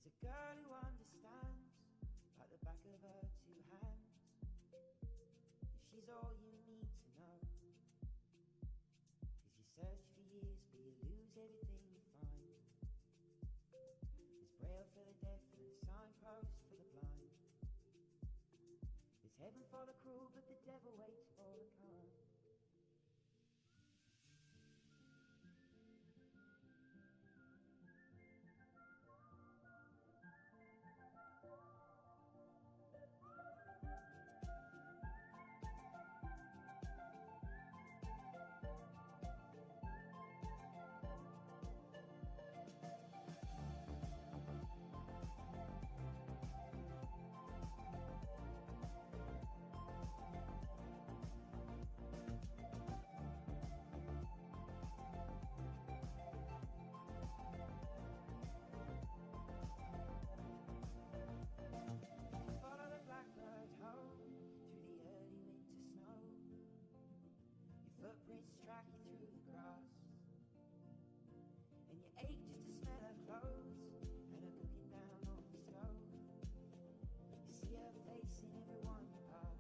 There's a girl who understands like the back of her two hands. She's all you need to know. Cause you search for years but you lose everything you find. There's braille for the deaf and a signpost for the blind. There's heaven for the cruel but the devil waits for the kind. Footprints track you through the grass, and you ache just to smell her clothes and her cooking down on the stove. You see her face in everyone you pass.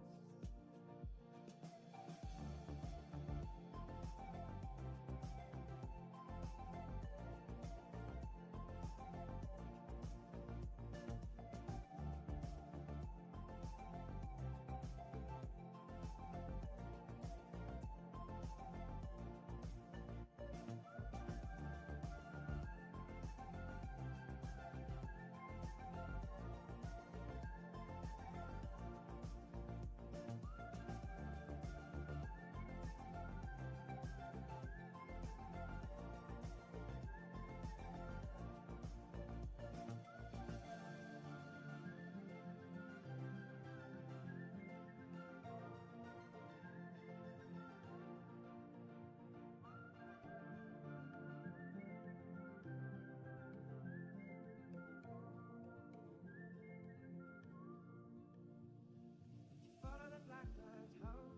Blackbird home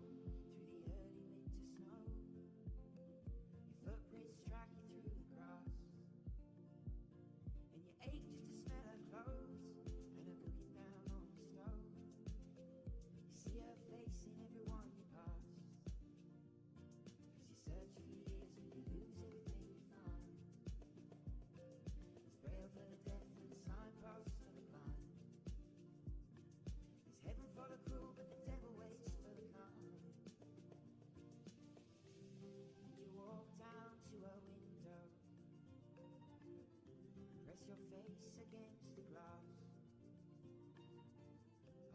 through the early winter snow. Your footprints track you through the grass, and you ache just to smell her clothes and her cooking down on the stove. You see her face in everyone you pass, cause you search for years but you lose everything you find. There's braille for the deaf and the signposts for the blind. There's heaven for the cruel but the devil waits for the kind. You walk down to her window and press your face against the glass,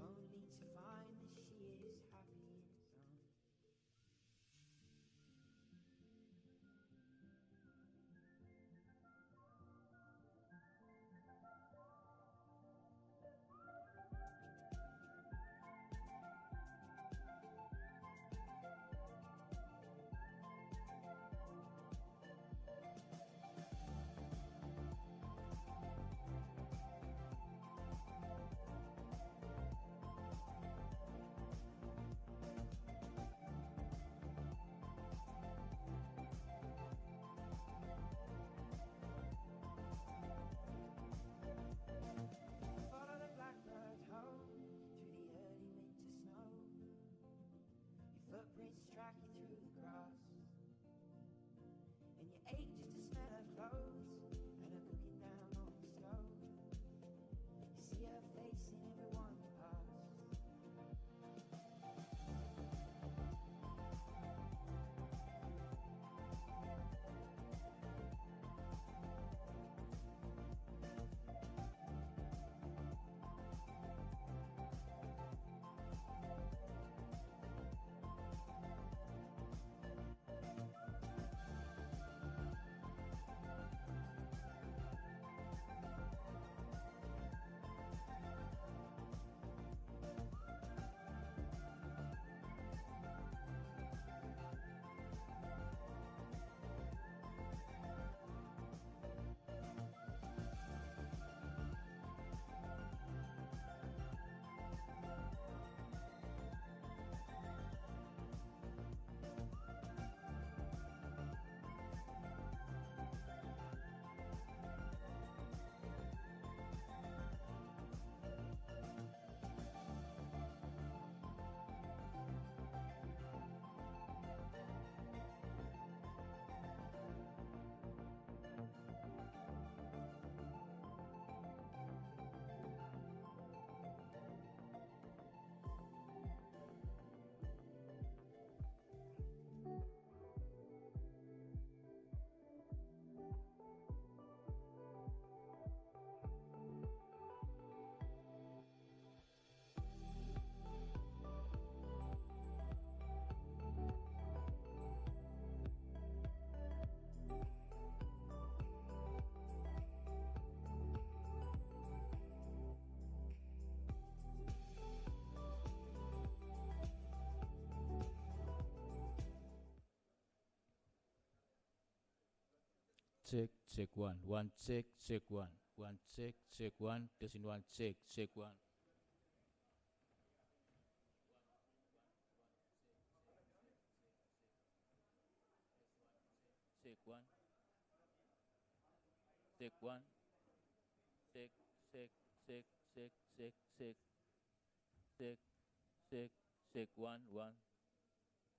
only to find that she is happy inside. Footprints track you through the grass, and you ache just to smell her clothes and her cooking down on the stove. You see her face in everyone you pass. check one. One check one. One check one. Testing one check one. Check one. Check one. Check one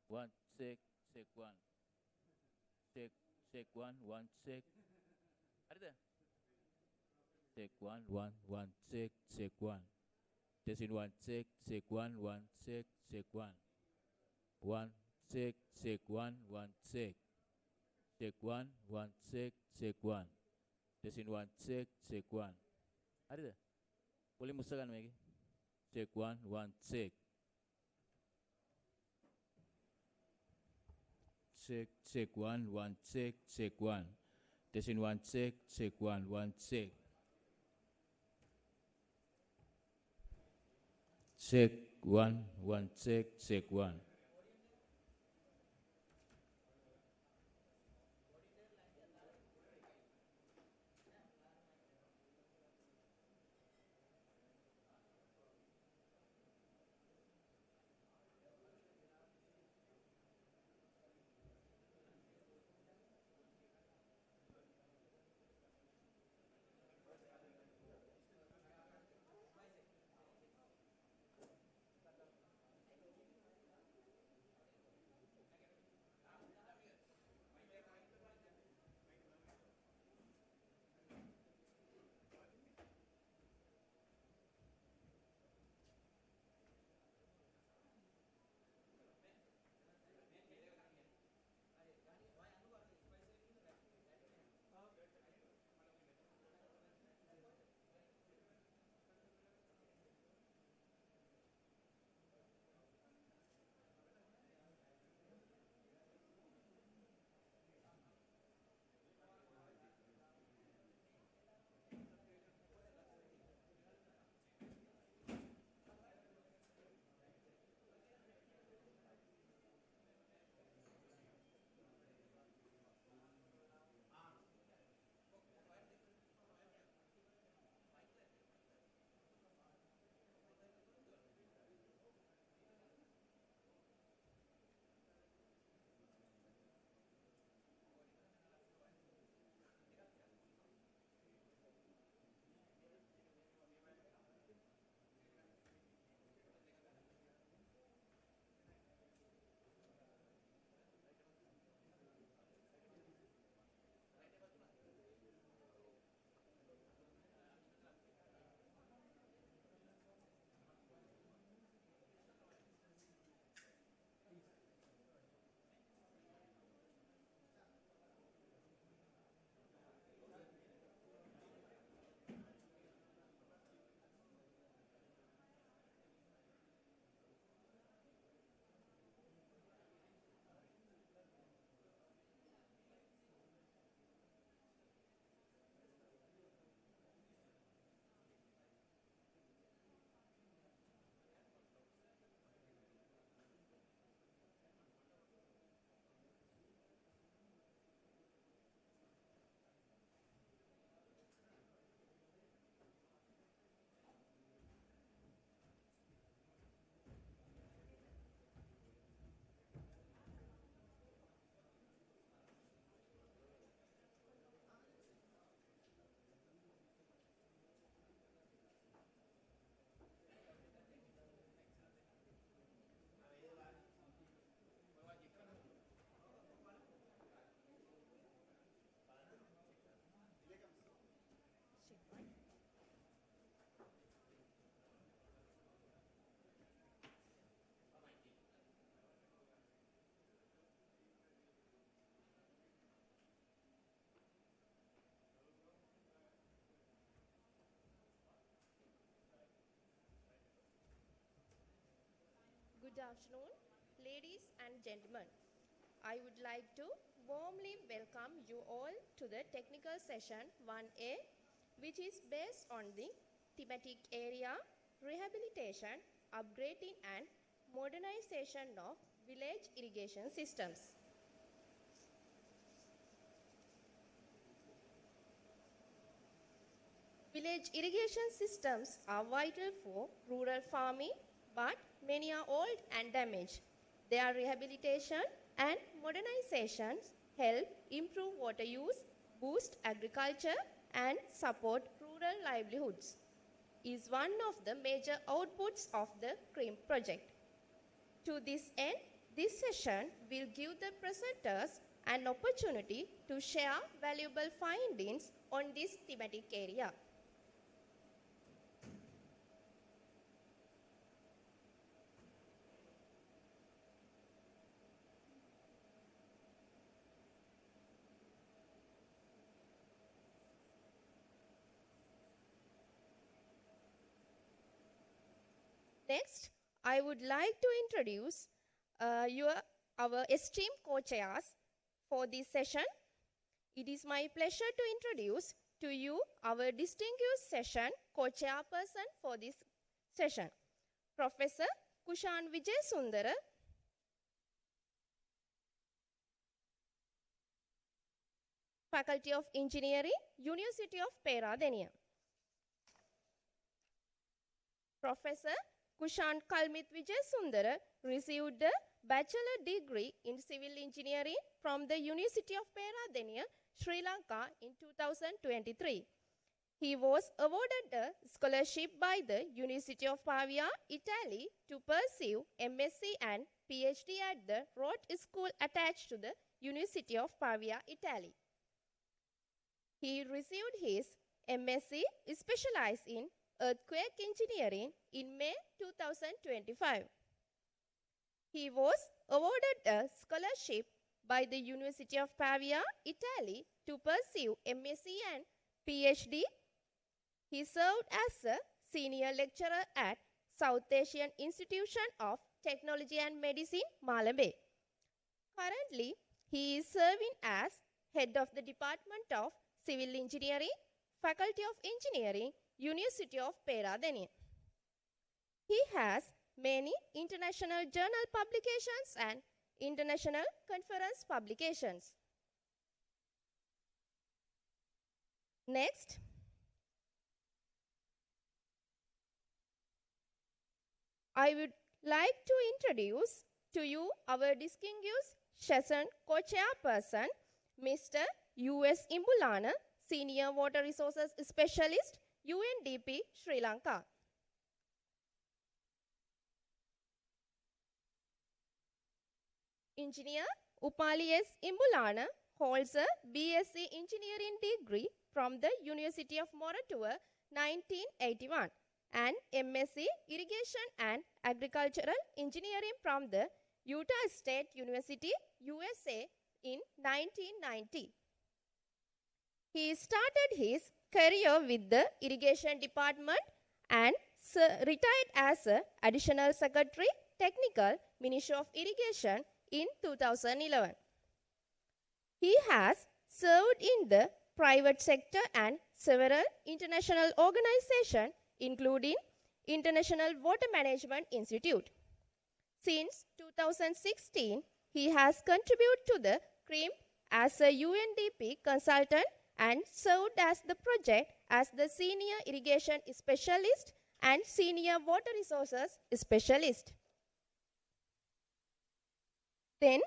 one check one. Check one check. Ada? Check one check one. Testing one check one check one. One check one check. Check one check one. Testing one check one. Ada? Boleh musakan lagi? Check one check. Check one check one. Testing one check one check. Check one check one. Good afternoon, ladies and gentlemen. I would like to warmly welcome you all to the technical session 1A, which is based on the thematic area rehabilitation, upgrading and modernization of village irrigation systems. Village irrigation systems are vital for rural farming, but many are old and damaged. Their rehabilitation and modernization help improve water use, boost agriculture, and support rural livelihoods. Is one of the major outputs of the CRIWMP project. To this end, this session will give the presenters an opportunity to share valuable findings on this thematic area. Next, I would like to introduce our esteemed co-chairs for this session. It is my pleasure to introduce to you our distinguished session co-chairperson for this session, Professor Kushan Vijayasundara, Faculty of Engineering, University of Peradeniya. Professor Kushan Kalmit Vijayasundara received a bachelor degree in civil engineering from the University of Peradeniya, Sri Lanka in 2023. He was awarded a scholarship by the University of Pavia, Italy to pursue MSc and PhD at the Roth School attached to the University of Pavia, Italy. He received his MSc specialized in earthquake engineering in May 2025. He was awarded a scholarship by the University of Pavia, Italy to pursue MSc and PhD. He served as a senior lecturer at South Asian Institution of Technology and Medicine, Malabé. Currently, he is serving as head of the Department of Civil Engineering, Faculty of Engineering, University of Peradeniya. He has many international journal publications and international conference publications. Next, I would like to introduce to you our distinguished session co-chairperson, Mr. U.S. Imbulana, Senior Water Resources Specialist, UNDP, Sri Lanka. Engineer Upali S. Imbulana holds a BSc Engineering degree from the University of Moratuwa, 1981, and MSc Irrigation and Agricultural Engineering from the Utah State University, USA, in 1990. He started his career with the Irrigation Department and retired as an Additional Secretary, Technical, Ministry of Irrigation in 2011. He has served in the private sector and several international organizations, including International Water Management Institute. Since 2016, he has contributed to the CRIWMP as a UNDP consultant and served as the project as the Senior Irrigation Specialist and Senior Water Resources Specialist. Then,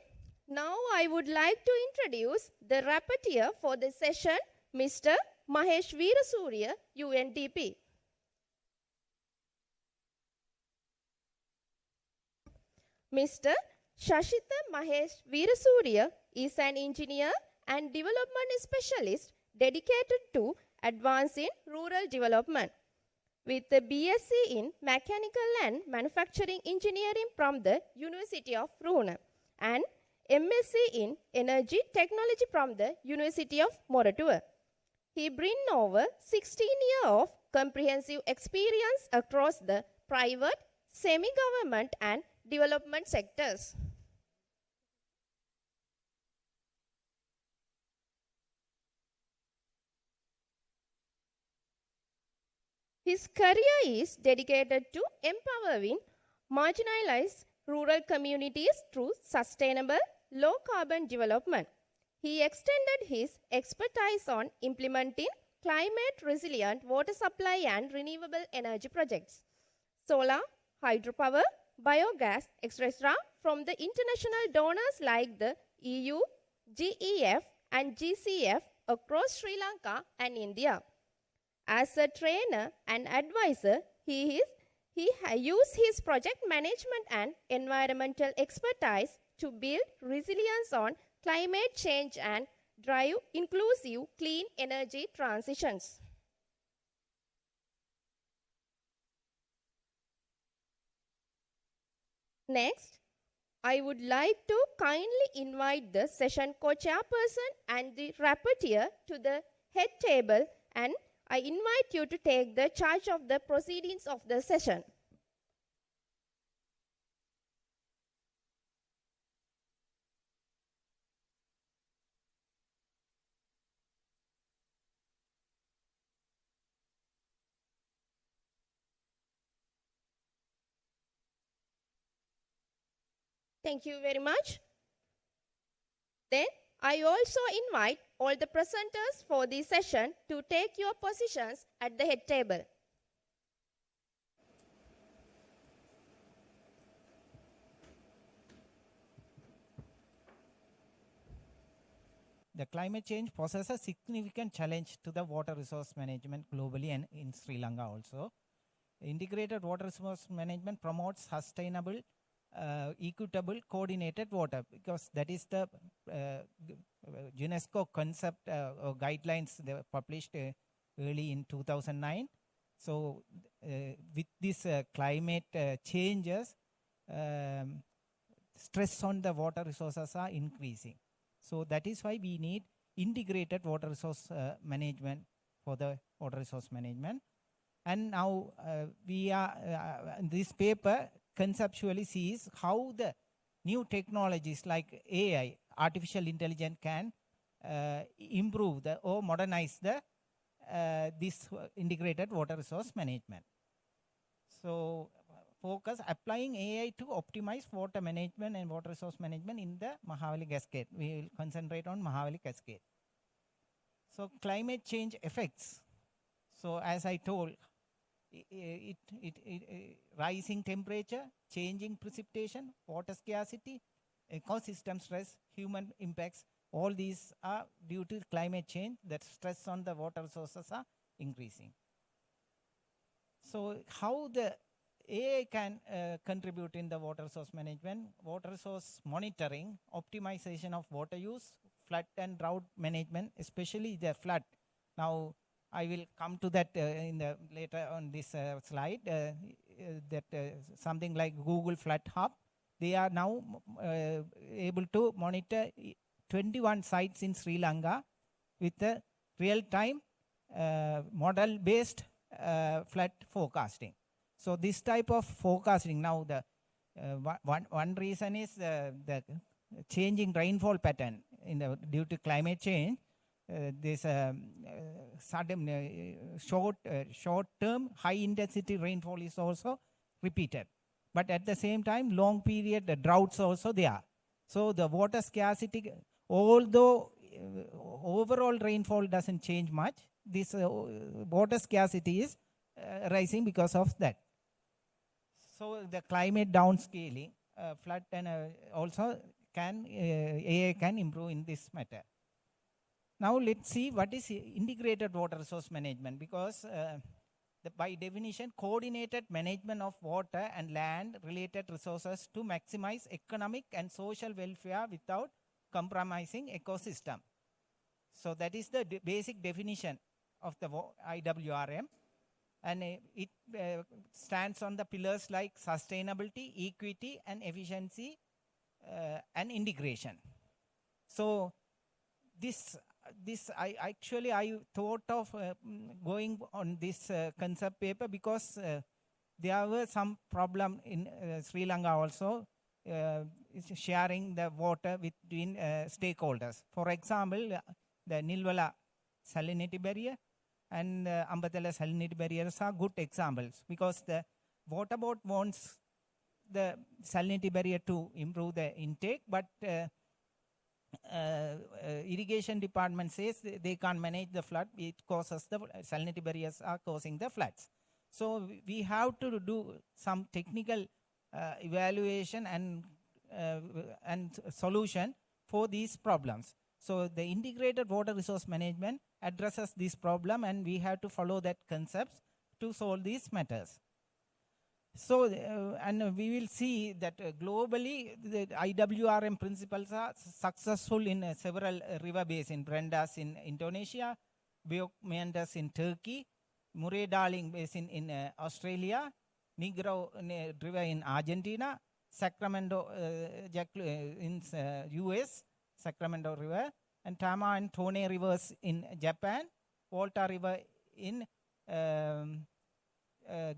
now I would like to introduce the rapporteur for the session, Mr. Mahesh Veerasurya, UNDP. Mr. Shashitha Mahesh Veerasurya is an engineer and development specialist dedicated to advancing rural development. With a BSc in Mechanical and Manufacturing Engineering from the University of Rouen and MSc in Energy Technology from the University of Moratuwa. He brings over 16 years of comprehensive experience across the private, semi-government and development sectors. His career is dedicated to empowering marginalized rural communities through sustainable, low-carbon development. He extended his expertise on implementing climate resilient water supply and renewable energy projects, solar, hydropower, biogas, etc. from the international donors like the EU, GEF and GCF across Sri Lanka and India. As a trainer and advisor, he used his project management and environmental expertise to build resilience on climate change and drive inclusive clean energy transitions. Next, I would like to kindly invite the session co-chairperson and the rapporteur to the head table, and I invite you to take the charge of the proceedings of the session. Thank you very much. Then I also invite all the presenters for this session to take your positions at the head table. The climate change poses a significant challenge to the water resource management globally and in Sri Lanka also. Integrated water resource management promotes sustainable, equitable, coordinated water, because that is the UNESCO concept or guidelines they were published early in 2009. So with this climate changes, stress on the water resources are increasing. So that is why we need integrated water resource management for the water resource management. And now we are, this paper conceptually sees how the new technologies like AI, artificial intelligence, can improve the or modernize the this integrated water resource management. So focus applying AI to optimize water management and water resource management in the Mahawali Cascade. We will concentrate on Mahawali Cascade. So climate change effects. So as I told, rising temperature, changing precipitation, water scarcity, ecosystem stress, human impacts, all these are due to climate change. That stress on the water resources are increasing. So how the AI can contribute in the water resource management, water resource monitoring, optimization of water use, flood and drought management, especially the flood. Now, I will come to that in the later on this slide, that something like Google Flood Hub, they are now able to monitor 21 sites in Sri Lanka with the real-time model-based flood forecasting. So this type of forecasting, now the one reason is the changing rainfall pattern due to climate change. This sudden short-term high-intensity rainfall is also repeated. But at the same time, long period droughts also there. So the water scarcity, although overall rainfall doesn't change much, this water scarcity is rising because of that. So the climate downscaling, flood and also can AI can improve in this matter. Now let's see what is integrated water resource management, because by definition, coordinated management of water and land related resources to maximize economic and social welfare without compromising ecosystem. So that is the basic definition of the IWRM. And it stands on the pillars like sustainability, equity, and efficiency, and integration. So this I thought of going on this concept paper because there were some problem in Sri Lanka also sharing the water between stakeholders. For example, the Nilwala salinity barrier and Ambatala salinity barriers are good examples, because the water board wants the salinity barrier to improve the intake, but irrigation department says they can't manage the flood, it causes the salinity barriers are causing the floods. So we have to do some technical evaluation and solution for these problems. So the integrated water resource management addresses this problem, and we have to follow that concepts to solve these matters. So, and we will see that globally, the IWRM principles are successful in several river basins. Brendas in Indonesia, Biok meanders in Turkey, Murray Darling Basin in Australia, Negro River in Argentina, Sacramento in US, Sacramento River, and Tama and Tone rivers in Japan, Volta River in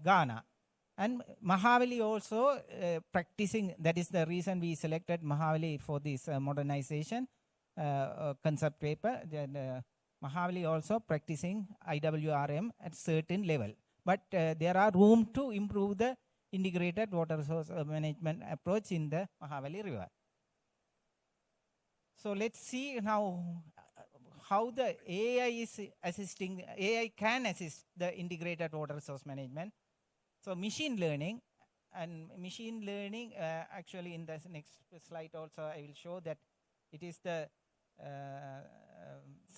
Ghana. And Mahavali also practicing, that is the reason we selected Mahavali for this modernization concept paper. Mahavali also practicing IWRM at certain level. But there are room to improve the integrated water resource management approach in the Mahavali River. So let's see now how the AI is assisting, AI can assist the integrated water resource management. So machine learning, actually in the next slide also I will show that it is the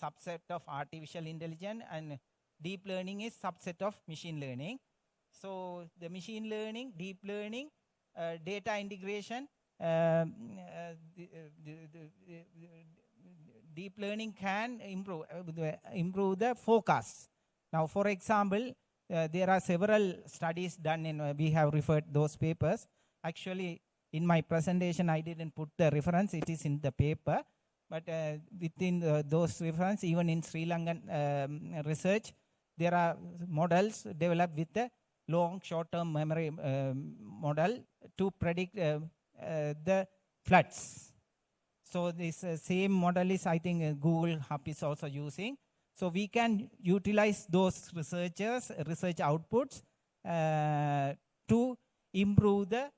subset of artificial intelligence, and deep learning is subset of machine learning. So the machine learning, deep learning, data integration, deep learning can improve the forecasts. Now, for example, there are several studies done in, we have referred those papers. Actually, in my presentation, I didn't put the reference, it is in the paper. But within those reference, even in Sri Lankan research, there are models developed with the long short-term memory model to predict the floods. So this same model is, I think, Google Hub is also using. So we can utilize those research outputs to improve the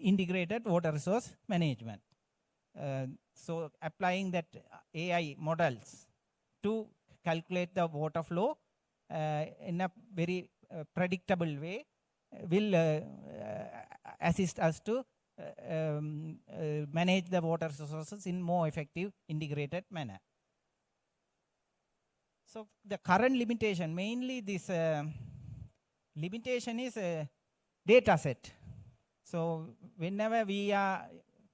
integrated water resource management. So applying that AI models to calculate the water flow in a very predictable way will assist us to manage the water resources in more effective integrated manner. So the current limitation, mainly this limitation is a data set. So whenever we are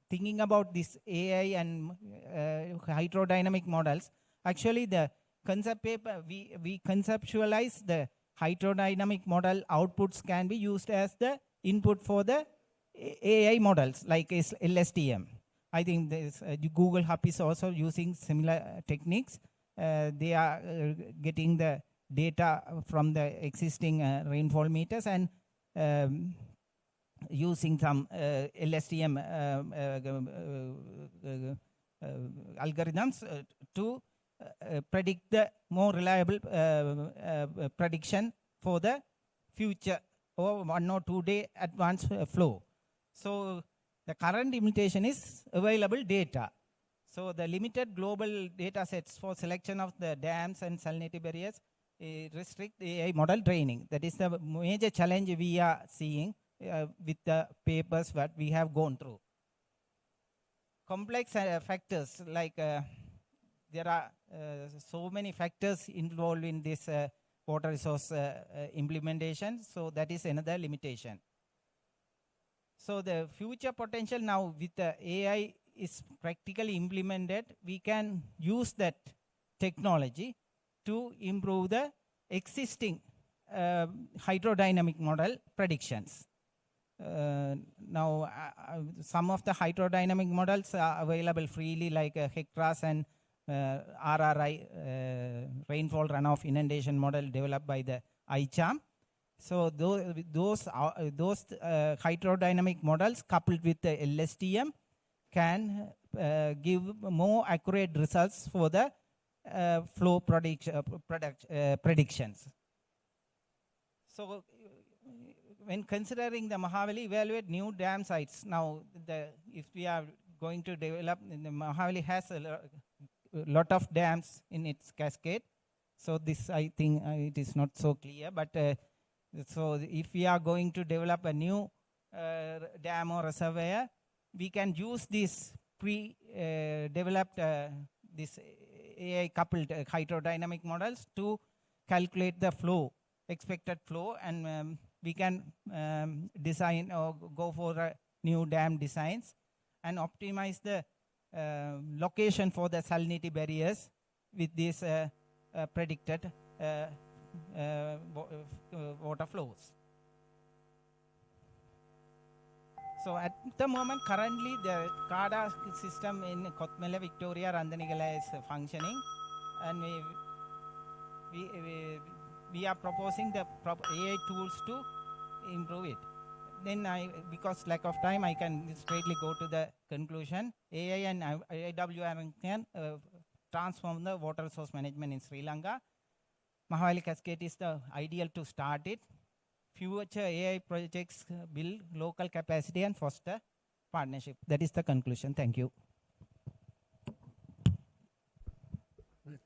thinking about this AI and hydrodynamic models, actually the concept paper, we conceptualize the hydrodynamic model outputs can be used as the input for the AI models like LSTM. I think this, Google Hub is also using similar techniques. They are getting the data from the existing rainfall meters and using some LSTM algorithms to predict the more reliable prediction for the future or 1 or 2 day advance flow. So the current limitation is available data. So the limited global data sets for selection of the dams and salinity barriers restrict the AI model training. That is the major challenge we are seeing with the papers that we have gone through. Complex factors like there are so many factors involved in this water resource implementation. So that is another limitation. So the future potential now with the AI is practically implemented, we can use that technology to improve the existing hydrodynamic model predictions. Now, some of the hydrodynamic models are available freely like HECRAS and RRI, rainfall runoff inundation model developed by the ICHAM. So those hydrodynamic models coupled with the LSTM can give more accurate results for the flow predictions. So when considering the Mahavali, evaluate new dam sites. Now, if we are going to develop, Mahavali has a lot of dams in its cascade. So this, I think, it is not so clear. But so if we are going to develop a new dam or reservoir, we can use this pre-developed this AI-coupled hydrodynamic models to calculate the flow, expected flow, and we can design or go for new dam designs and optimize the location for the salinity barriers with these predicted water flows. So at the moment, currently the CADA system in Kothmela, Victoria, Randanigala is functioning, and we are proposing the AI tools to improve it. Then because lack of time, I can straightly go to the conclusion. AI and AWR can transform the water resource management in Sri Lanka. Mahavali Cascade is the ideal to start it. Future AI projects build local capacity and foster partnership. That is the conclusion. Thank you.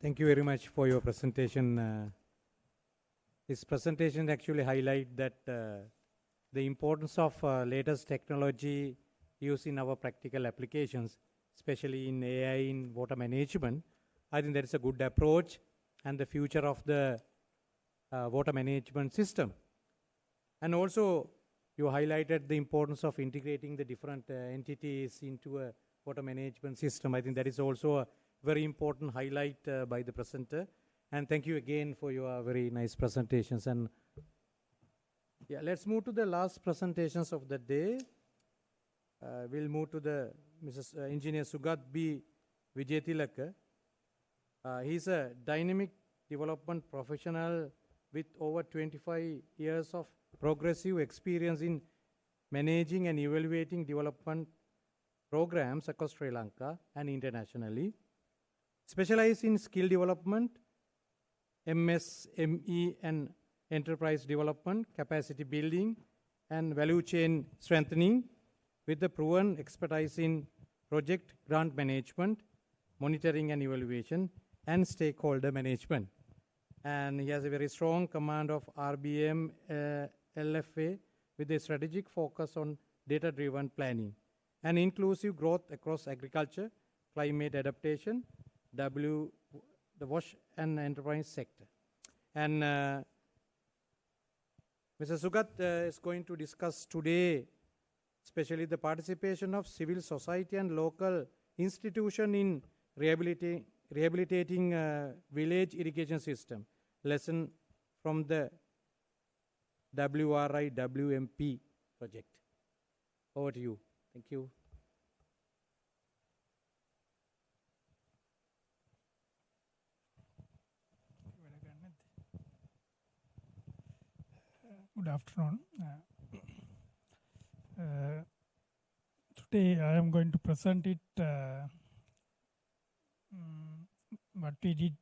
Thank you very much for your presentation. This presentation actually highlights that the importance of latest technology used in our practical applications, especially in AI in water management. I think that is a good approach and the future of the water management system. And also, you highlighted the importance of integrating the different entities into a water management system. I think that is also a very important highlight by the presenter. And thank you again for your very nice presentations. And yeah, let's move to the last presentations of the day. We'll move to the Mrs. Engineer Sugat B. Vijayatilaka. He's a dynamic development professional with over 25 years of progressive experience in managing and evaluating development programs across Sri Lanka and internationally. Specialized in skill development, MSME and enterprise development, capacity building, and value chain strengthening with the proven expertise in project grant management, monitoring and evaluation, and stakeholder management. And he has a very strong command of RBM LFA with a strategic focus on data-driven planning and inclusive growth across agriculture, climate adaptation, the WASH and enterprise sector. And Mr. Sugat is going to discuss today, especially the participation of civil society and local institution in rehabilitating village irrigation system. Lesson from the CRIWMP project. Over to you. Thank you. Good afternoon. Today I am going to present it what we did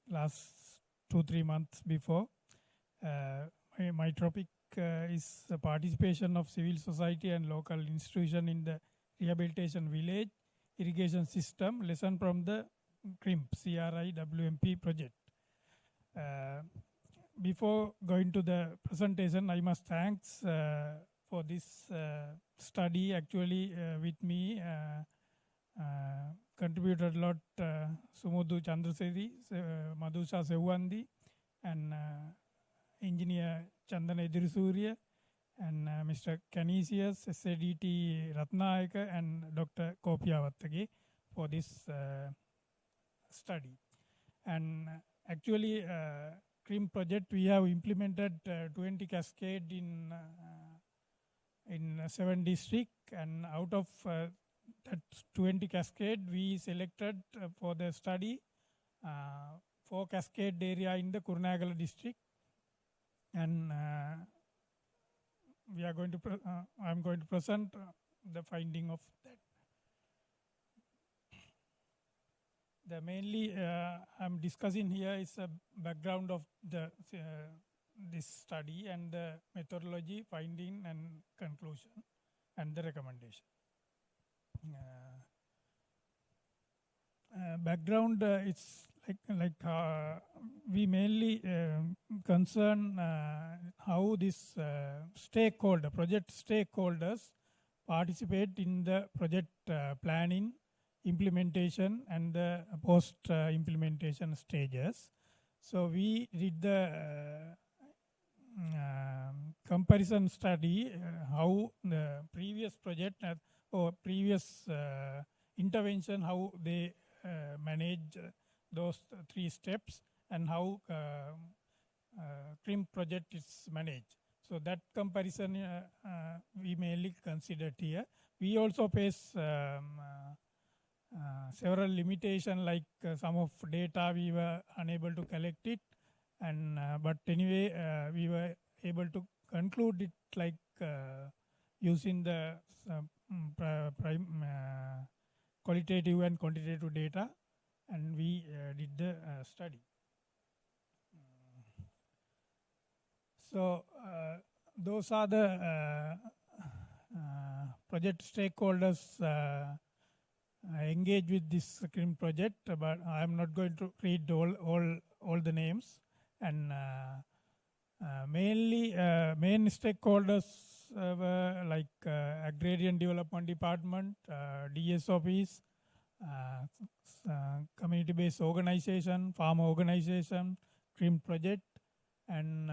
last 2-3 months before. My topic is the participation of civil society and local institution in the rehabilitation village irrigation system, lesson from the CRIWMP project. Before going to the presentation, I must thanks for this study. Actually, with me contributed a lot Sumudhu Chandraseri, Madhusha Sewandi, and Engineer Chandana Edirisuriya, and Mr. Canisius, SADT Ratnayaka, and Dr. Kopiyavathage for this study. And actually, CRIWMP project, we have implemented 20 cascade in 7 districts, and out of that 20 cascade, we selected for the study 4 cascade area in the Kurunegala district, and we are going to I'm going to present the finding of that. The mainly I'm discussing here is a background of the this study and the methodology, finding and conclusion, and the recommendation. background, it's we mainly concern how this project stakeholders participate in the project planning, implementation, and the post-implementation stages. So we did the comparison study how the previous project or previous intervention, how they manage those 3 steps, and how CRIWMP project is managed. So that comparison we mainly considered here. We also face several limitations, like some of data we were unable to collect it, and but anyway we were able to conclude it like using the qualitative and quantitative data, and we did the study. So those are the project stakeholders engaged with this CRIWMP project, but I'm not going to read all the names. And mainly main stakeholders were like Agrarian Development Department, DS Office, community-based organization, farmer organization, CRIWMP project, and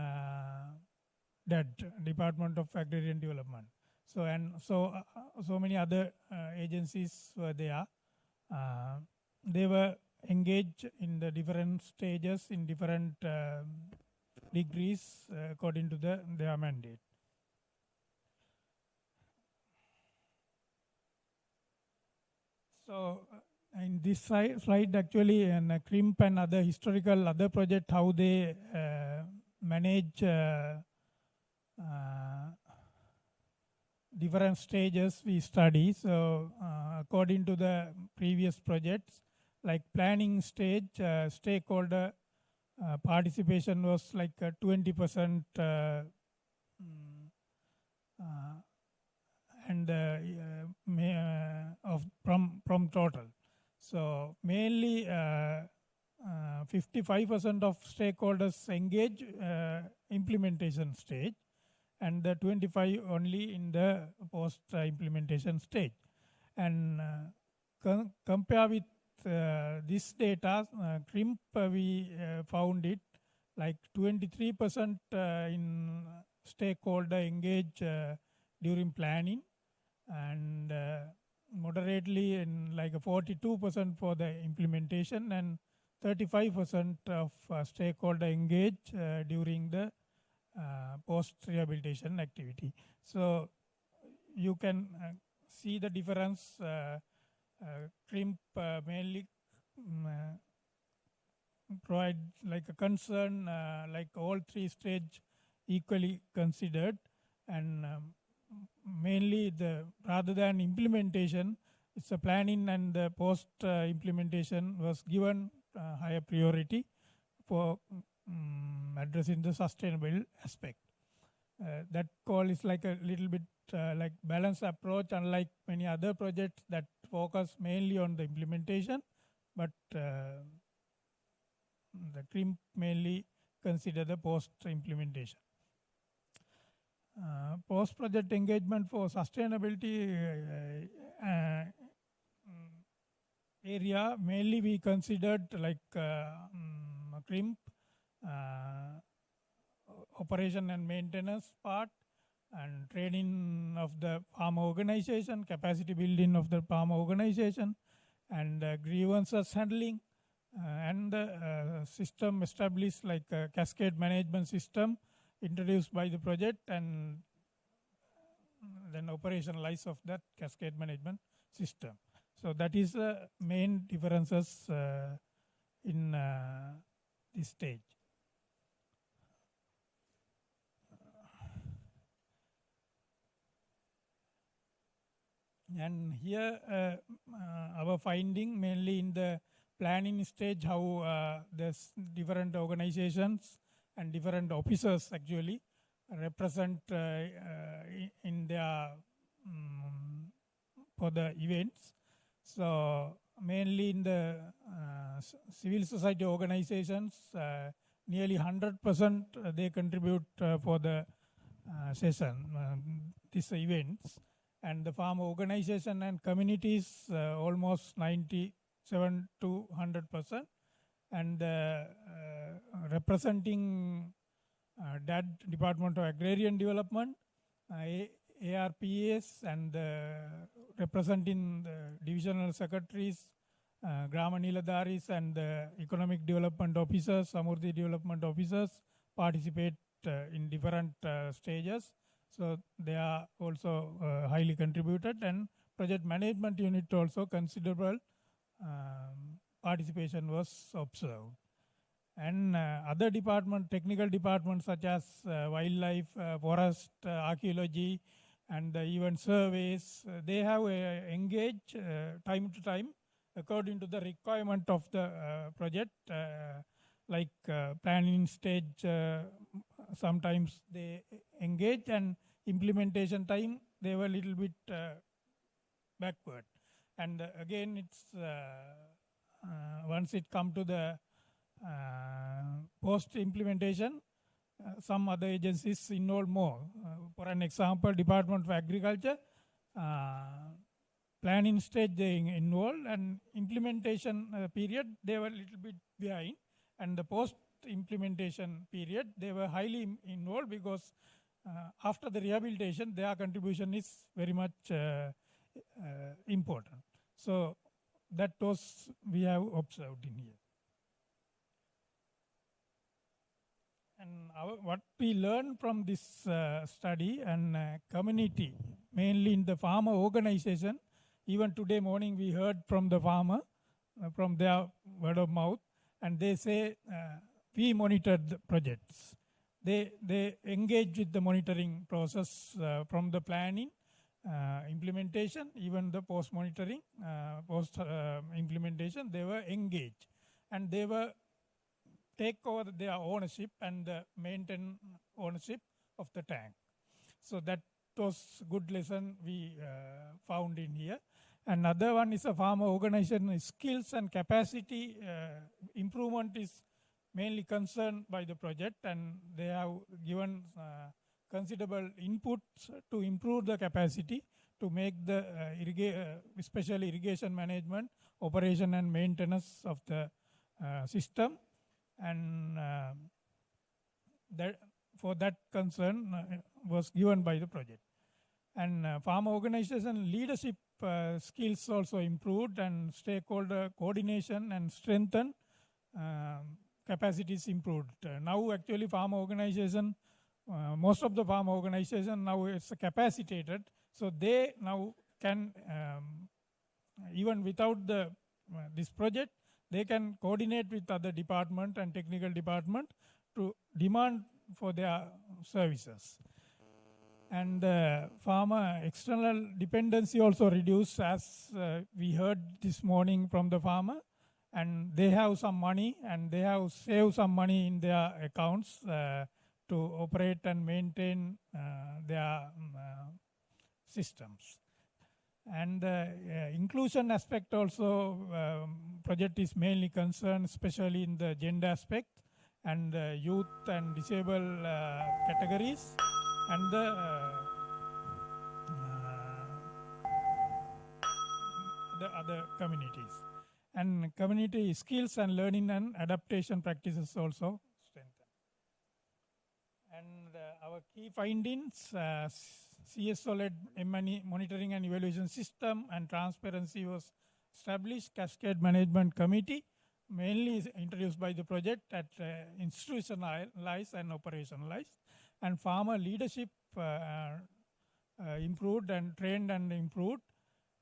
that Department of Agrarian Development. So many other agencies were there. They were engaged in the different stages, in different degrees according to their mandate. So in this slide actually, in CRIWMP and other historical other projects, how they manage different stages we study. So according to the previous projects, like planning stage, stakeholder participation was like 20% and from total. So mainly 55% of stakeholders engage implementation stage, and the 25 only in the post-implementation stage. And compare with this data, CRIWMP, we found it like 23% in stakeholder engage during planning, and moderately in like 42% for the implementation, and 35% of stakeholder engage during the post-rehabilitation activity. So you can see the difference. CRIWMP mainly provide like a concern, like all 3 stages equally considered, and mainly rather than implementation, it's a planning and the post implementation was given higher priority for addressing the sustainable aspect. That call is like a little bit like balanced approach, unlike many other projects that focus mainly on the implementation, but the CRIWMP mainly consider the post-implementation. Post-project engagement for sustainability area, mainly we considered like CRIWMP, operation and maintenance part, and training of the farmer organization, capacity building of the farmer organization, and grievances handling, and the system established like a cascade management system introduced by the project, and then operationalize of that cascade management system. So that is the main differences in this stage. And here our finding mainly in the planning stage, how there's different organizations and different officers actually represent in their for the events. So mainly in the civil society organizations, nearly 100% they contribute for the session, these events. And the farmer organization and communities almost 97 to 100%. And representing DAD, Department of Agrarian Development, ARPAs, and representing the divisional secretaries, Grama Niladaris, and economic development officers, Samurthi development officers participate in different stages. So they are also highly contributed, and project management unit also considerable participation was observed. And other department, technical departments such as wildlife, forest, archaeology, and even surveys, they have engaged time to time according to the requirement of the project, like planning stage, sometimes they engage, and implementation time, they were a little bit backward. And again, it's once it come to the post-implementation, some other agencies involve more. For an example, Department of Agriculture, planning stage they involved, and implementation period, they were a little bit behind. And the post-implementation period, they were highly involved because after the rehabilitation, their contribution is very much important. So that was we have observed in here. And what we learned from this study and community, mainly in the farmer organization, even today morning we heard from the farmer, from their word of mouth, and they say we monitored the projects. They engage with the monitoring process from the planning, implementation, even the post-monitoring, post-implementation, they were engaged. And they were take over their ownership and maintain ownership of the tank. So that was good lesson we found in here. Another one is a farmer organization skills and capacity improvement is mainly concerned by the project, and they have given considerable inputs to improve the capacity to make the especially irrigation management, operation and maintenance of the system. And that for that concern was given by the project. And farmer organization leadership skills also improved, and stakeholder coordination and strengthen capacities improved. Now actually farmer organization, most of the farmer organization now is capacitated, so they now can, even without the this project, they can coordinate with other department and technical department to demand for their services. And farmer external dependency also reduced, as we heard this morning from the farmer. And they have some money, and they have saved some money in their accounts to operate and maintain their systems. And inclusion aspect also, project is mainly concerned, especially in the gender aspect, and youth and disabled categories, and the other communities. And community skills and learning and adaptation practices also strengthened. And our key findings, CSO-led M&E monitoring and evaluation system and transparency was established. Cascade Management Committee, mainly introduced by the project, at institutionalized and operationalized. And farmer leadership improved and trained and improved.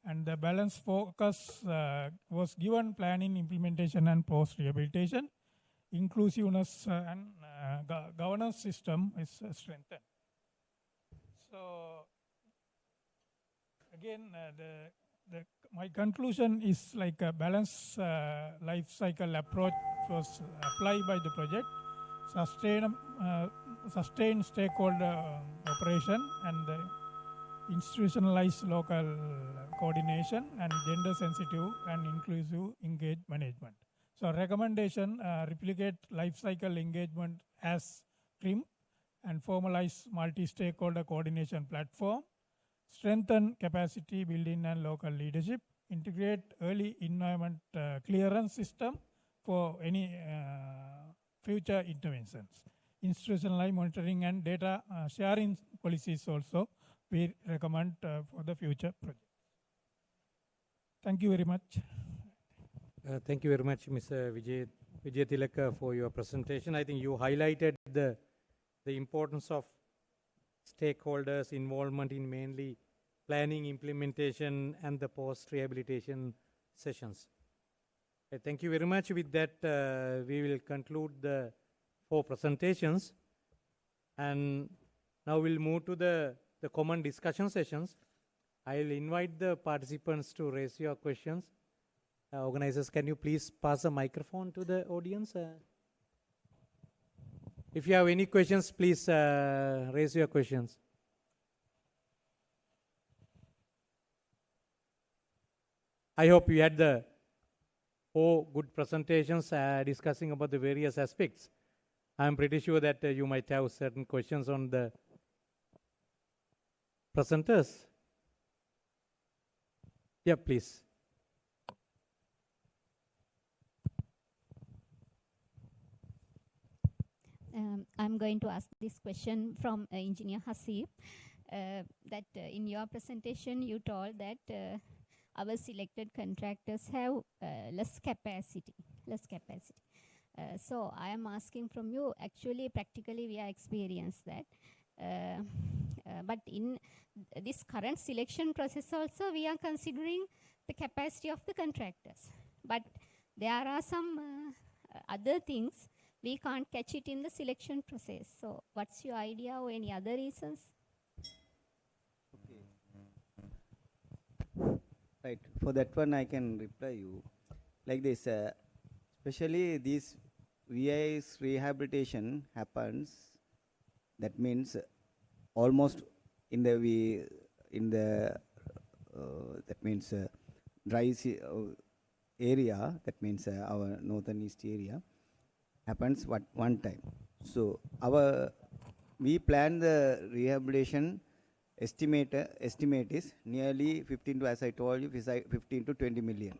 And the balanced focus was given planning, implementation, and post-rehabilitation. Inclusiveness and governance system is strengthened. So again, my conclusion is like a balanced life cycle approach was applied by the project, sustained stakeholder operation, and the institutionalized local coordination, and gender sensitive and inclusive engage management. So recommendation, replicate life cycle engagement as CRIWMP and formalize multi-stakeholder coordination platform, strengthen capacity building and local leadership, integrate early environment clearance system for any future interventions. Institutionalized monitoring and data sharing policies also we recommend for the future project. Thank you very much. Thank you very much, Mr. Vijay Tilaka, for your presentation. I think you highlighted the importance of stakeholders' involvement in mainly planning, implementation, and the post-rehabilitation sessions. Thank you very much. With that, we will conclude the 4 presentations. And now we'll move to the common discussion sessions. I'll invite the participants to raise your questions. Organizers, can you please pass a microphone to the audience? If you have any questions, please raise your questions. I hope you had the 4 good presentations discussing about the various aspects. I'm pretty sure that you might have certain questions on the presenters. Yeah, please. I'm going to ask this question from Engineer Hasib. That in your presentation you told that our selected contractors have less capacity. So I am asking from you, actually practically we are experienced that. But in this current selection process also we are considering the capacity of the contractors. But there are some other things we can't catch it in the selection process. So what's your idea or any other reasons? Okay. Right. For that one, I can reply you like this. Especially this VI's rehabilitation happens. That means almost in the that means dry area. That means our northern east area happens one time. So we plan the rehabilitation estimate is nearly 15 to, as I told you, 15 to 20 million.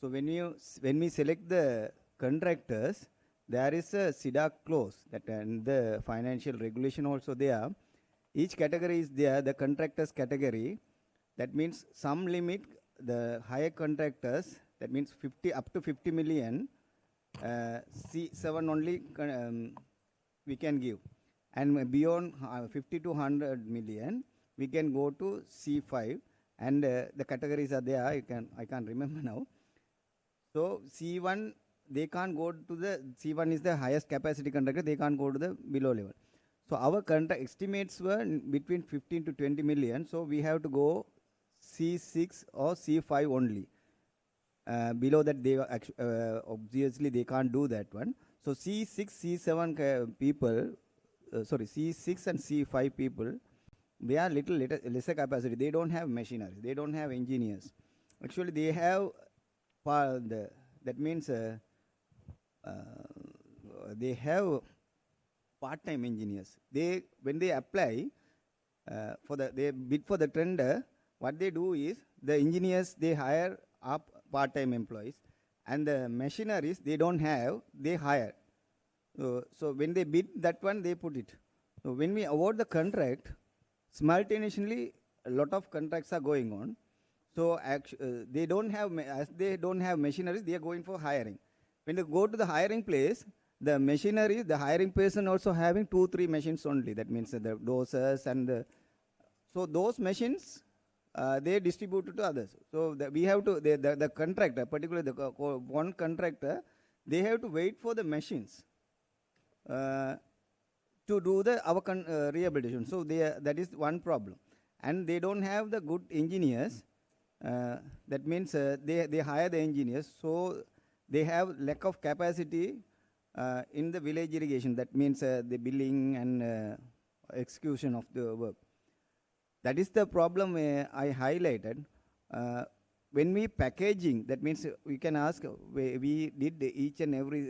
So when we select the contractors, there is a SIDA clause that in the financial regulation also there. Each category is there, the contractors category. That means some limit, the higher contractors, that means up to 50 million, C7 only we can give. And beyond 50 to 100 million, we can go to C5. And the categories are there, I can't remember now. So C1, they can't go to the, C1 is the highest capacity contractor, they can't go to the below level. So our contract estimates were between 15 to 20 million, so we have to go C6 or C5 only. Below that, they obviously they can't do that one. So C6, C7 people, C6 and C5 people, they are lesser capacity. They don't have machinery. They don't have engineers. Actually, they have that means they have part-time engineers. When they apply they bid for the tender, what they do is the engineers they hire up part-time employees, and the machineries they don't have, they hire. So when they bid that one, they put it. So when we award the contract, simultaneously a lot of contracts are going on. So they don't have, as they don't have machineries, they are going for hiring. When they go to the hiring place, the machinery, the hiring person also having 2-3 machines only. That means the dosers and so those machines they distribute to others. So we have to, the contractor, particularly the one contractor, they have to wait for the machines to do our rehabilitation. So that is one problem. And they don't have the good engineers. That means they hire the engineers. So they have lack of capacity in the village irrigation. That means the billing and execution of the work. That is the problem I highlighted. When we packaging, that means we can ask, we did each and every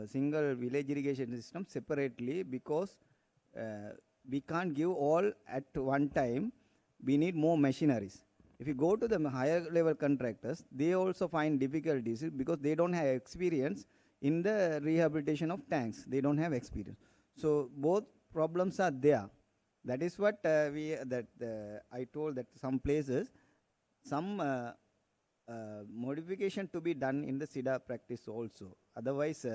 single village irrigation system separately because we can't give all at one time. We need more machineries. If you go to the higher level contractors, they also find difficulties because they don't have experience in the rehabilitation of tanks. They don't have experience. So both problems are there. That is what I told that some places, some modification to be done in the SIDA practice also. Otherwise,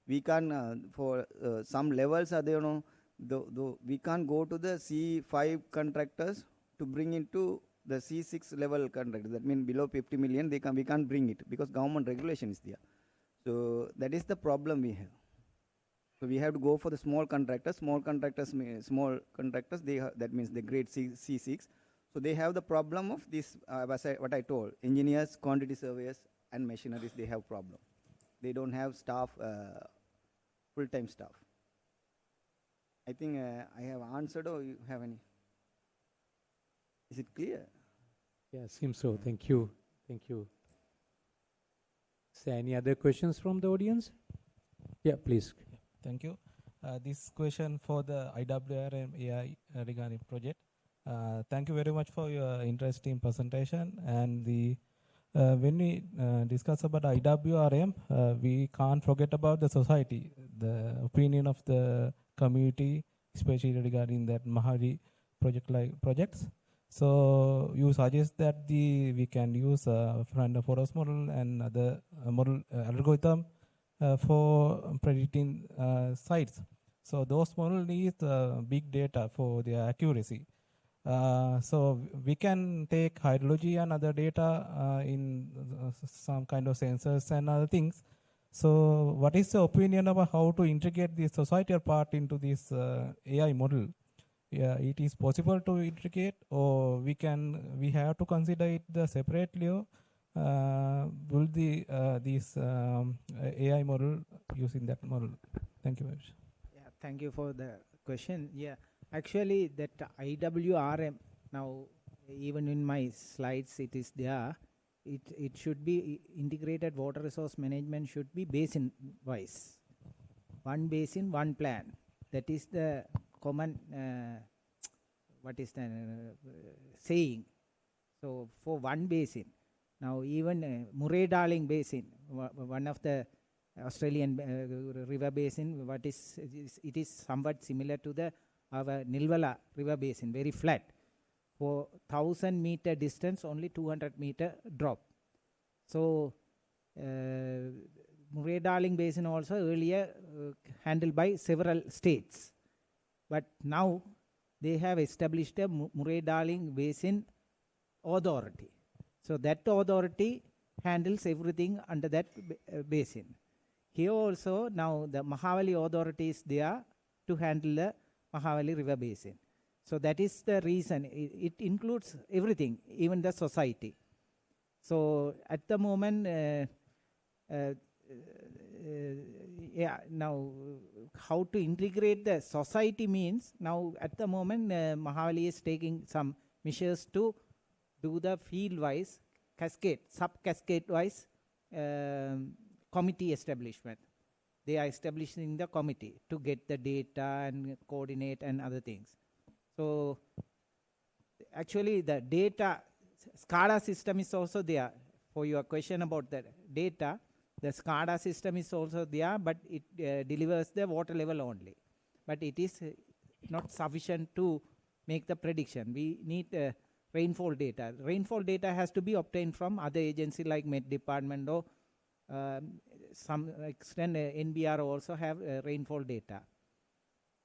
we can, for some levels are there, we can't go to the C5 contractors to bring into the C6 level contractors. That means below 50 million, we can't bring it because government regulation is there. So that is the problem we have. So we have to go for the small contractors. Small contractors, that means the grade C6. So they have the problem of this, what I told, engineers, quantity surveyors, and machineries, they have problem. They don't have staff, full-time staff. I think I have answered, or you have any? Is it clear? Yeah, seems so. Thank you. Thank you. Is there any other questions from the audience? Yeah, please. Thank you. This question for the IWRM AI regarding project. Thank you very much for your interesting presentation. And when we discuss about IWRM, we can't forget about the society, the opinion of the community, especially regarding that Mahari projects. So you suggest that we can use random forest model and other model algorithm for predicting sites. So those models need big data for their accuracy. So we can take hydrology and other data in some kind of sensors and other things. So what is the opinion about how to integrate the societal part into this AI model? Yeah, it is possible to integrate, or we have to consider it separately, or will this AI model using that model? Thank you very much. Yeah, thank you for the question. Yeah, actually that IWRM, now even in my slides it is there. It should be integrated water resource management should be basin wise. One basin, one plan. That is the common saying. So for one basin, now even Murray-Darling basin, one of the Australian river basin, it is somewhat similar to our Nilwala river basin, very flat. For 1,000 meter distance, only 200 meter drop. So Murray-Darling basin also earlier handled by several states. But now they have established a Murray-Darling basin authority. So that authority handles everything under that basin. Here also now the Mahavali authority is there to handle the Mahavali river basin. So that is the reason. It includes everything, even the society. So at the moment, now how to integrate the society means, now at the moment Mahavali is taking some measures to do the field-wise, cascade, sub-cascade-wise committee establishment. They are establishing the committee to get the data and coordinate and other things. So actually the data, SCADA system is also there. For your question about the data, the SCADA system is also there, but it delivers the water level only. But it is not sufficient to make the prediction. We need rainfall data. Rainfall data has to be obtained from other agency like Met Department, or some extent NBR also have rainfall data.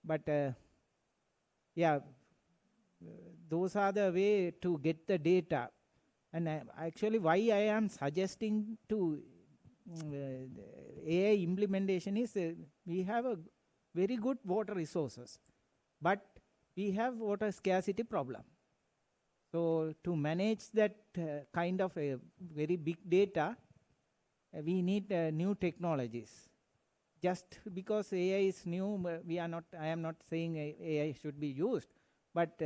But yeah, those are the way to get the data. And actually why I am suggesting to AI implementation is we have a very good water resources, but we have water scarcity problem. So to manage that kind of a very big data, we need new technologies. Just because AI is new, I am not saying AI should be used, but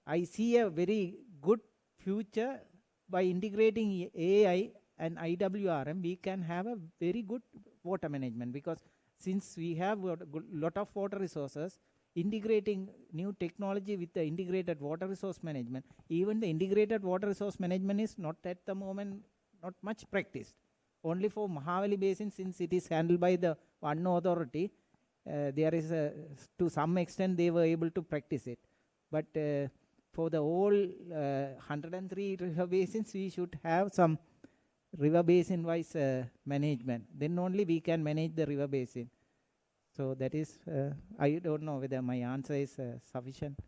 I see a very good future by integrating AI and IWRM. We can have a very good water management, because since we have a lot of water resources, integrating new technology with the integrated water resource management, even the integrated water resource management is not at the moment not much practiced. Only for Mahavali Basin, since it is handled by the one authority, there is to some extent they were able to practice it. But for the whole 103 river basins, we should have some river basin wise management. Then only we can manage the river basin. So that is, I don't know whether my answer is sufficient.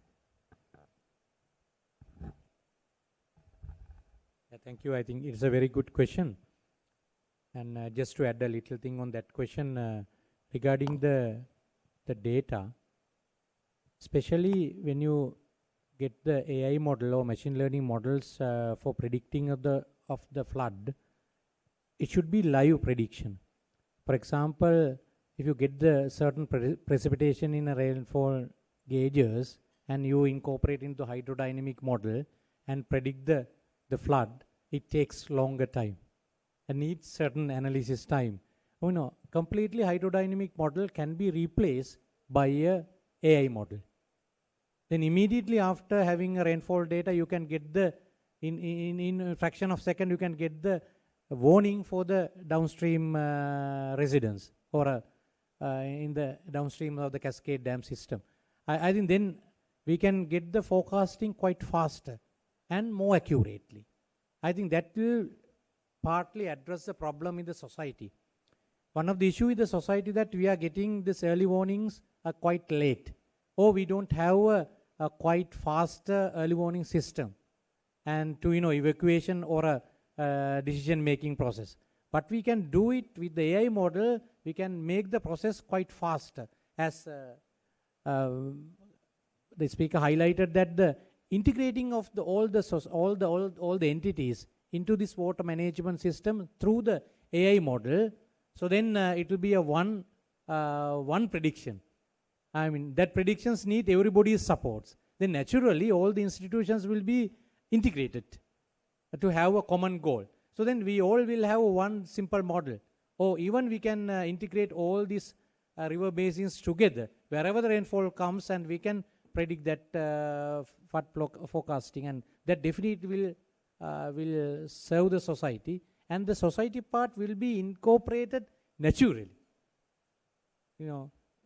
Yeah, thank you. I think it's a very good question. And just to add a little thing on that question regarding the data, especially when you get the AI model or machine learning models for predicting of the flood, it should be live prediction. For example, if you get the certain precipitation in a rainfall gauges and you incorporate into hydrodynamic model and predict the flood, it takes longer time and needs certain analysis time. Oh no, completely hydrodynamic model can be replaced by a AI model. Then immediately after having a rainfall data, you can get the, in a fraction of a second, you can get the warning for the downstream residents or in the downstream of the Cascade Dam system. I think then we can get the forecasting quite faster and more accurately. I think that will partly address the problem in the society. One of the issues with the society that we are getting these early warnings are quite late, or we don't have a quite fast early warning system and to evacuation or a decision making process. But we can do it with the AI model. We can make the process quite faster. As the speaker highlighted, that the integrating of all the entities into this water management system through the AI model, so then it will be a one prediction. I mean, that predictions need everybody's supports. Then naturally all the institutions will be integrated to have a common goal. So then we all will have one simple model. Or even we can integrate all these river basins together wherever the rainfall comes, and we can predict that flood forecasting, and that definitely will serve the society, and the society part will be incorporated naturally.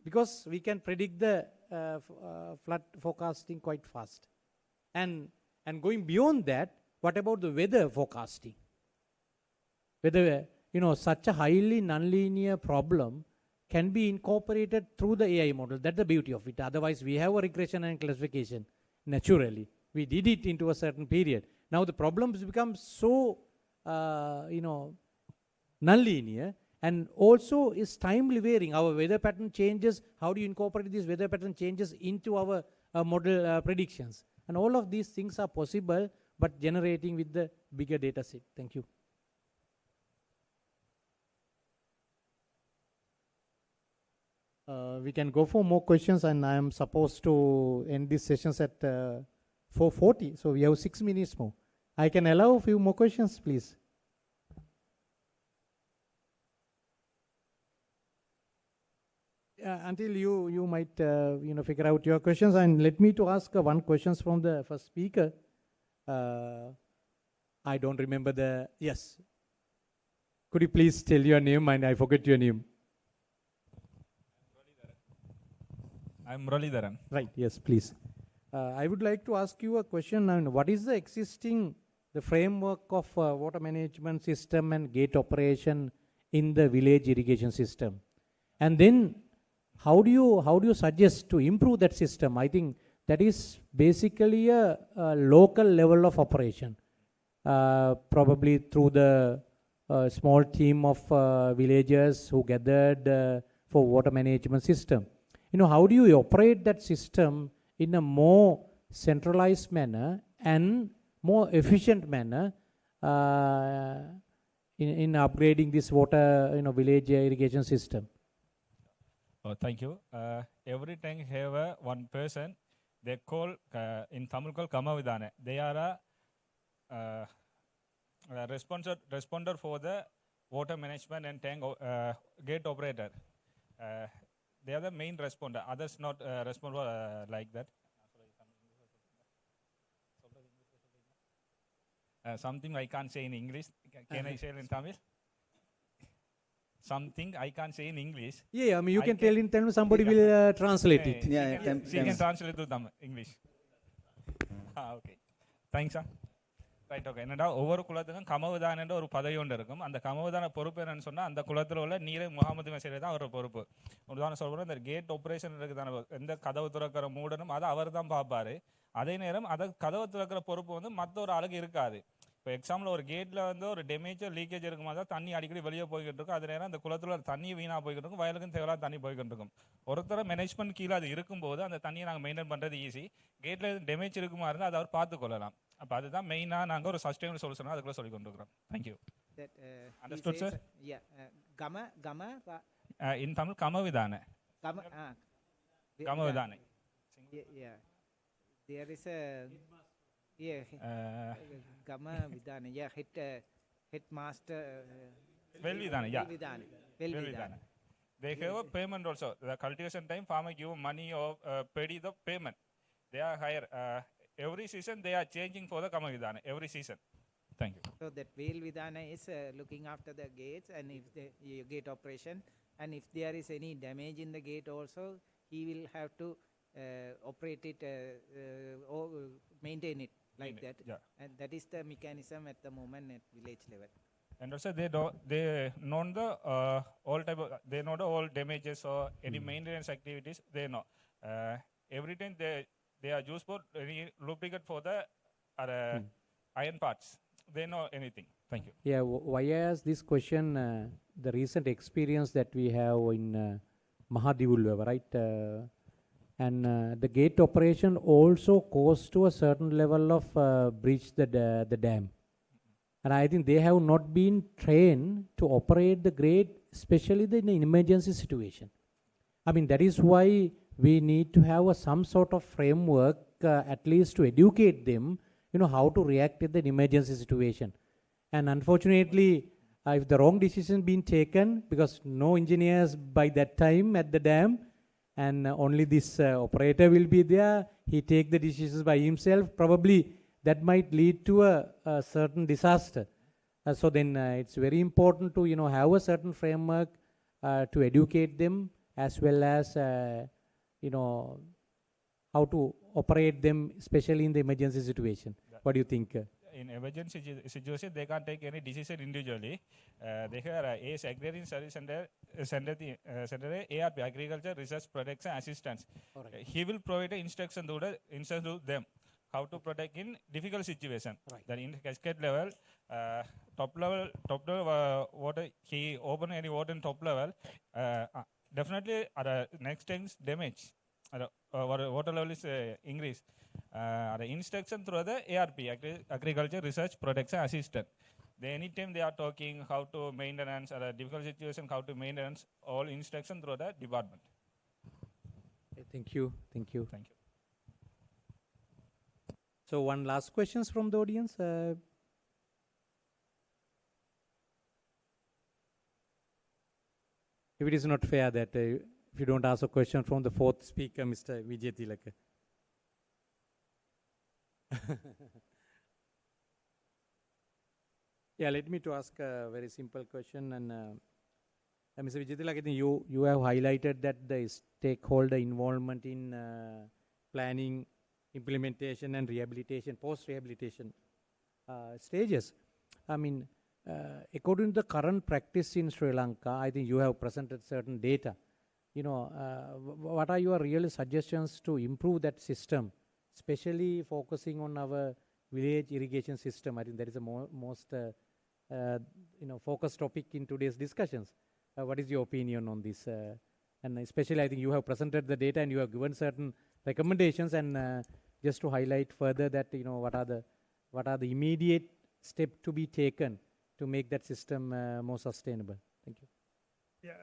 Because we can predict the flood forecasting quite fast. And going beyond that, what about the weather forecasting? Whether such a highly nonlinear problem can be incorporated through the AI model. That's the beauty of it. Otherwise, we have a regression and classification naturally. We did it into a certain period. Now the problems become so nonlinear, and also is timely varying. Our weather pattern changes. How do you incorporate these weather pattern changes into our model predictions? And all of these things are possible, but generating with the bigger data set. Thank you. We can go for more questions, and I am supposed to end these sessions at 4:40. So we have 6 minutes more. I can allow a few more questions, please. Until you might figure out your questions, and let me to ask one questions from the first speaker. I don't remember yes. Could you please tell your name? And I forget your name. I'm Muralidharan. Right, yes, please. I would like to ask you a question. What is the framework of water management system and gate operation in the village irrigation system? And then how do you suggest to improve that system? I think that is basically a local level of operation, probably through the small team of villagers who gathered for water management system. How do you operate that system in a more centralized manner and more efficient manner in upgrading this water, village irrigation system? Oh, thank you. Every tank have one person They call, in Tamil called Kamavidana. They are a responder for the water management and tank gate operator. They are the main responder. Others not respond like that. Something I can't say in English. Can I say it in Tamil? Something I can't say in English. Yeah, I mean, you can tell in Tamil, somebody will translate it. She can translate to Tamil, English. Okay. Thanks, sir. Right okay என்னடா ஒவ்வொரு குலத்துக்கும் கமவுதானன்ற ஒரு பதவி ஒன்று இருக்கும். அந்த கமவுதான பொறுப்பு என்னன்னு சொன்னால் அந்த குலத்தில் உள்ள நீரை முகமது மசீலை தான் அவரோட பொறுப்பு. உதாரணம் சொல்கிறோம், இந்த கேட் ஆப்ரேஷன் இருக்குதான, எந்த கதவு திறக்கிற மூடனும் அதை அவர் தான் பார்ப்பார். அதே நேரம் அதை கதவு திறக்கிற பொறுப்பு வந்து மற்ற ஒரு ஆளுக்கு இருக்காது. இப்போ எக்ஸாம்பிள் ஒரு கேட்டில் வந்து ஒரு டேமேஜோ லீக்கேஜ் இருக்குமா தான் தண்ணி அடிக்கடி வெளியே போய்கிட்டு இருக்கும். அதே நேரம் அந்த குளத்தில் தண்ணி வீணாக போய்கிட்டு இருக்கும், வயலுக்கும் தேவையில்லாத தண்ணி போய்கிட்டு இருக்கும். ஒருத்தர மேனேஜ்மெண்ட் கீழே அது இருக்கும்போது அந்த தண்ணியை நாங்கள் மெயின்டைன் பண்ணுறது ஈஸி. கேட்டில் டேமேஜ் இருக்குமா இருந்தால் அதை அவர் பார்த்து கொள்ளலாம். அப்போ அதுதான் மெயினாக நாங்கள் ஒரு சஸ்டைனபிள் சொல்யூஷனாக அதுக்குள்ளே சொல்லி கொண்டு இருக்கிறோம். Thank you. Understood, sir? Yeah. Gama. In Tamil, Kamavidana. Kamavidana. Yeah. There is a Gama Vidana. Yeah, headmaster. Velvidana, yeah. Velvidana. They have a payment also. The cultivation time, farmer give money or pay the payment. They are higher. Every season they are changing for the Kamavidana. Every season. Thank you. So that Velvidana is looking after the gates and if the gate operation, and if there is any damage in the gate also, he will have to operate it or maintain it like that. Yeah. And that is the mechanism at the moment at village level. And also they know the all type of, they know the all damages or any maintenance activities. They know every time they are used for any lubricant for the iron parts. They know anything. Thank you. Yeah, why I ask this question, the recent experience that we have in Mahadivul, right? And the gate operation also caused to a certain level of breach the dam. And I think they have not been trained to operate the gate, especially in an emergency situation. I mean, that is why we need to have some sort of framework, at least to educate them, how to react in an emergency situation. And unfortunately, if the wrong decision been taken, because no engineers by that time at the dam, and only this operator will be there, he take the decisions by himself, probably that might lead to a certain disaster. So then it's very important to have a certain framework to educate them, as well as how to operate them, especially in the emergency situation. What do you think? In emergency situation, they can't take any decision individually. They have AS Agrarian Service Center, ARP, Agriculture Research Protection Assistance. Right. He will provide instruction to them how to protect in difficult situation. Right. Then in cascade level, top level water, he open any water in top level, definitely next time's damage. Water level is increased. The instruction through the ARP, Agriculture Research Protection Assistant. Anytime they are talking how to maintenance or a difficult situation, how to maintenance, all instruction through the department. Thank you. Thank you. Thank you. So one last questions from the audience. If it is not fair that if you don't ask a question from the fourth speaker, Mr. Vijay Tilaka. Yeah, let me to ask a very simple question. And Mr. Vijay Tilaka, I think you have highlighted that the stakeholder involvement in planning, implementation and rehabilitation, post-rehabilitation stages. I mean, according to the current practice in Sri Lanka, I think you have presented certain data. What are your real suggestions to improve that system, especially focusing on our village irrigation system? I think that is the most focused topic in today's discussions. What is your opinion on this? And especially, I think you have presented the data and you have given certain recommendations. And just to highlight further that what are the immediate steps to be taken to make that system more sustainable? Thank you. Yeah,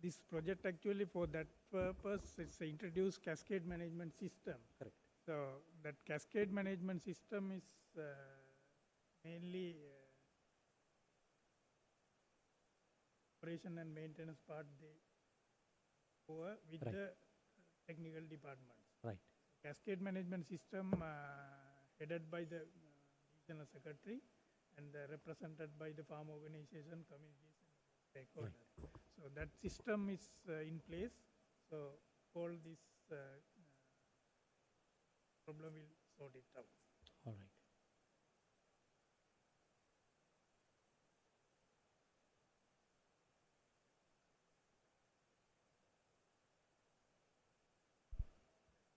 this project actually for that purpose, it's introduced cascade management system. Correct. So that cascade management system is mainly operation and maintenance part they over with Right. the technical departments. Right. Cascade management system headed by the regional secretary and represented by the farm organization, communities, and stakeholders. Right. So that system is in place. So all this problem will sort it out. All right.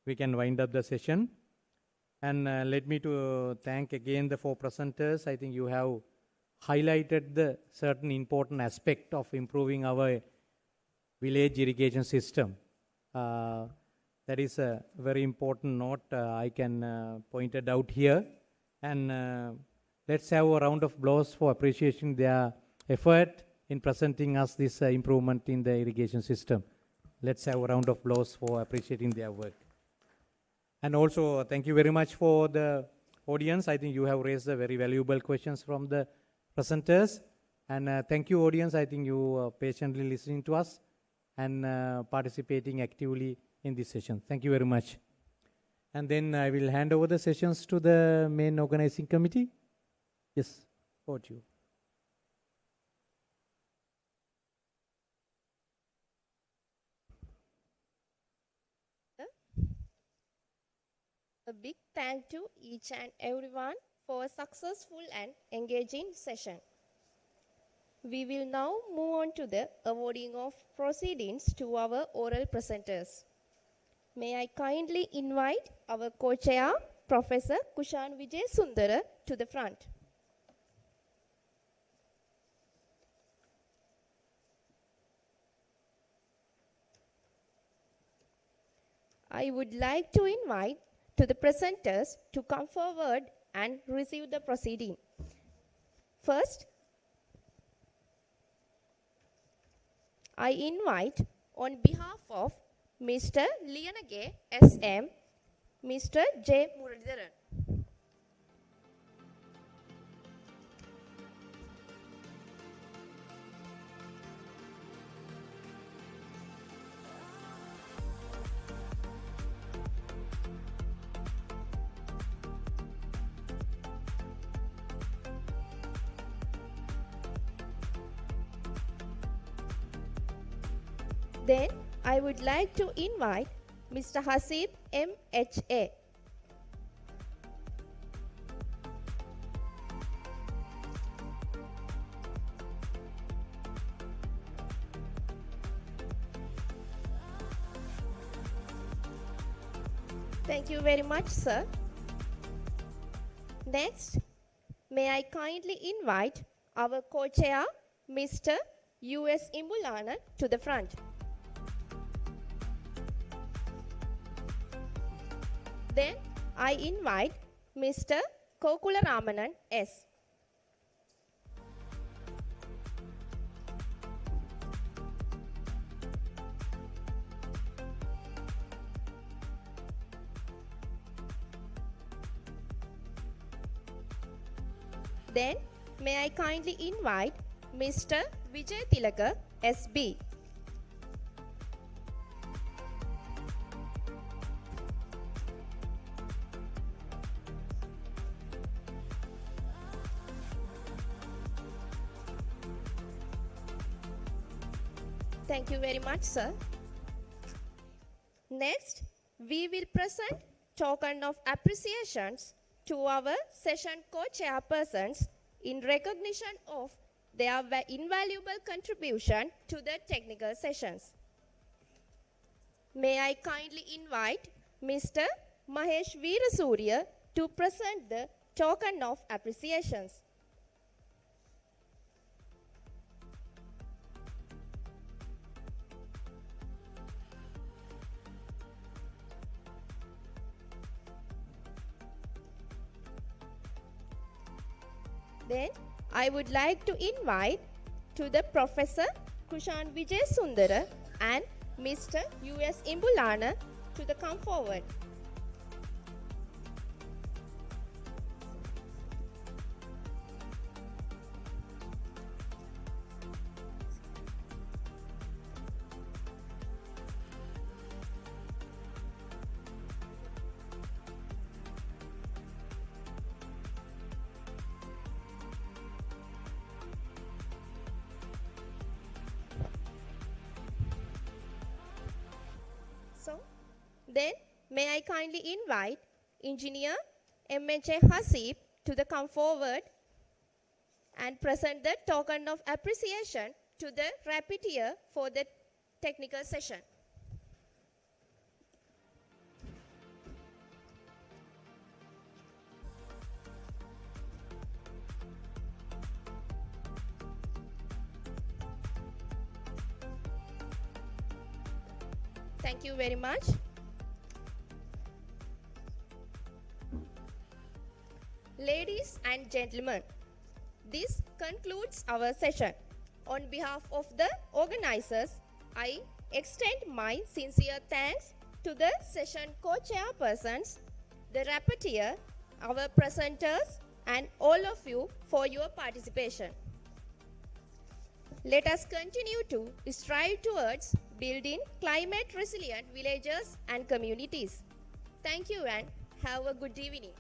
We can wind up the session. And let me to thank again the 4 presenters. I think you have highlighted the certain important aspect of improving our village irrigation system. That is a very important note I can point it out here. And let's have a round of applause for appreciating their effort in presenting us this improvement in the irrigation system. Let's have a round of applause for appreciating their work. And also, thank you very much for the audience. I think you have raised very valuable questions from the presenters. And thank you, audience. I think you patiently listening to us and participating actively in this session. Thank you very much. And then I will hand over the sessions to the main organizing committee. Yes, over to you. A big thank to each and everyone for a successful and engaging session. We will now move on to the awarding of proceedings to our oral presenters. May I kindly invite our co-chair, Professor Kushan Vijay Sundara, to the front. I would like to invite to the presenters to come forward and receive the proceeding. First, I invite on behalf of Mr. Liyanage SM, Mr. J. Muralidharan. Then I would like to invite Mr. Hasib MHA. Thank you very much, sir. Next, may I kindly invite our co-chair, Mr. U.S. Imbulana, to the front. Then I invite Mr. Kokula Ramanan S. Then may I kindly invite Mr. Vijay Tilaka SB. Thank you very much, sir. Next, we will present token of appreciations to our session co-chairpersons in recognition of their invaluable contribution to the technical sessions. May I kindly invite Mr. Mahesh Veerasurya to present the token of appreciations. Then I would like to invite to the Professor Kushan Vijay Sundara and Mr. U.S. Imbulana to the come forward. So, then may I kindly invite Engineer M.H.A. Hasib to the come forward and present the token of appreciation to the rapporteur for the technical session. Thank you very much. Ladies and gentlemen, this concludes our session. On behalf of the organizers, I extend my sincere thanks to the session co-chairpersons, the rapporteur, our presenters, and all of you for your participation. Let us continue to strive towards building climate resilient villages and communities. Thank you and have a good evening.